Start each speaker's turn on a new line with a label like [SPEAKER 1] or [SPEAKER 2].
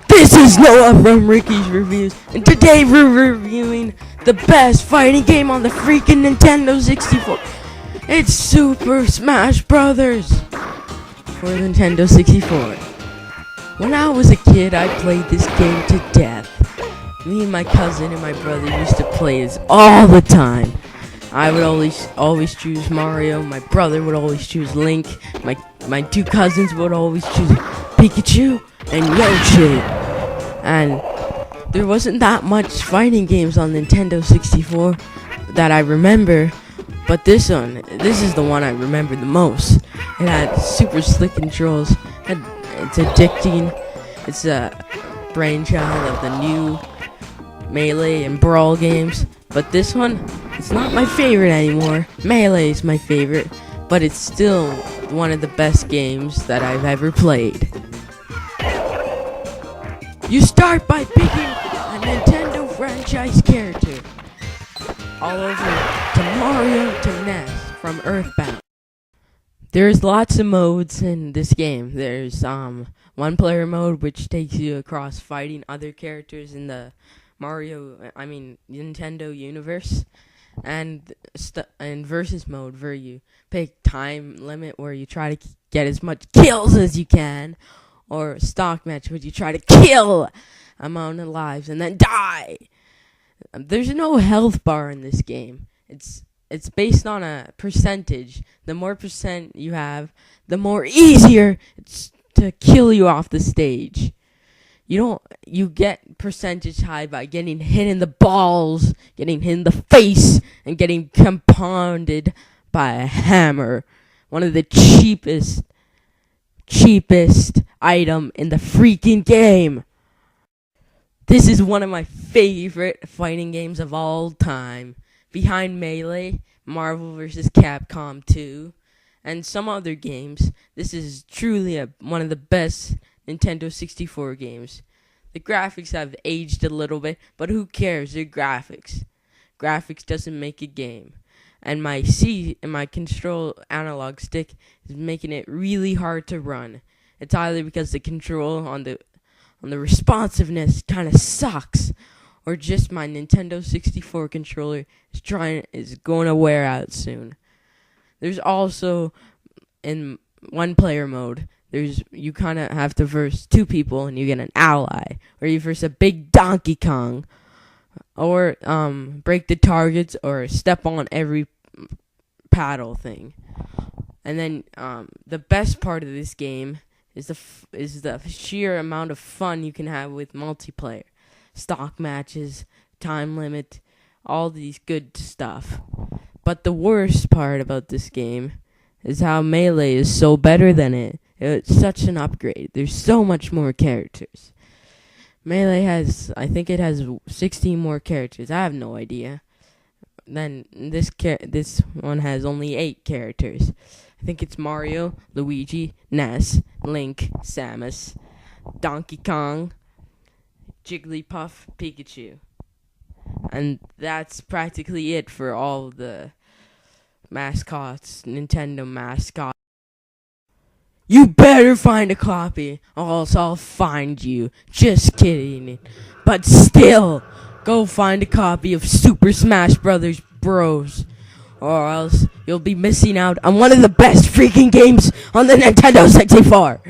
[SPEAKER 1] This is Noah from Ricky's Reviews, and today we're reviewing the best fighting game on the freaking Nintendo 64. It's Super Smash Brothers for Nintendo 64. When I was a kid, I played this game to death. Me and my cousin and my brother used to play this all the time. I would always choose Mario. My brother would always choose Link. My two cousins would always choose Pikachu and Yoshi. And there wasn't that much fighting games on Nintendo 64 that I remember, but this is the one I remember the most. It had super slick controls. It's addicting. It's a brainchild of the new Melee and Brawl games. But this one, it's not my favorite anymore. Melee is my favorite, but it's still one of the best games that I've ever played. You start by picking a Nintendo franchise character, all over to Mario to Ness from Earthbound. There's lots of modes in this game. There's one player mode, which takes you across fighting other characters in the Nintendo universe, and versus mode where you pick time limit where you try to get as much kills as you can, or stock match where you try to kill amount of lives and then die. There's no health bar in this game. It's based on a percentage. The more percent you have, the more easier it's to kill you off the stage. You get percentage high by getting hit in the balls, getting hit in the face, and getting compounded by a hammer. One of the cheapest item in the freaking game. This is one of my favorite fighting games of all time. Behind Melee, Marvel vs. Capcom 2, and some other games, this is truly one of the best Nintendo 64 games. The graphics have aged a little bit, but who cares? They're graphics. Graphics doesn't make a game. And my control analog stick is making it really hard to run. It's either because the control on the responsiveness kind of sucks, or just my Nintendo 64 controller is going to wear out soon. There's also, in one player mode, you kind of have to verse two people and you get an ally, or you verse a big Donkey Kong, or break the targets, or step on every paddle thing. And then the best part of this game is the sheer amount of fun you can have with multiplayer, stock matches, time limit, all these good stuff. But the worst part about this game is how Melee is so better than it. It's such an upgrade. There's so much more characters. Melee I think it has 16 more characters. I have no idea. Then this one has only 8 characters. I think it's Mario, Luigi, Ness, Link, Samus, Donkey Kong, Jigglypuff, Pikachu. And that's practically it for all the mascots, Nintendo mascots. You better find a copy, or else I'll find you. Just kidding. But still, go find a copy of Super Smash Brothers Bros, or else you'll be missing out on one of the best freaking games on the Nintendo 64.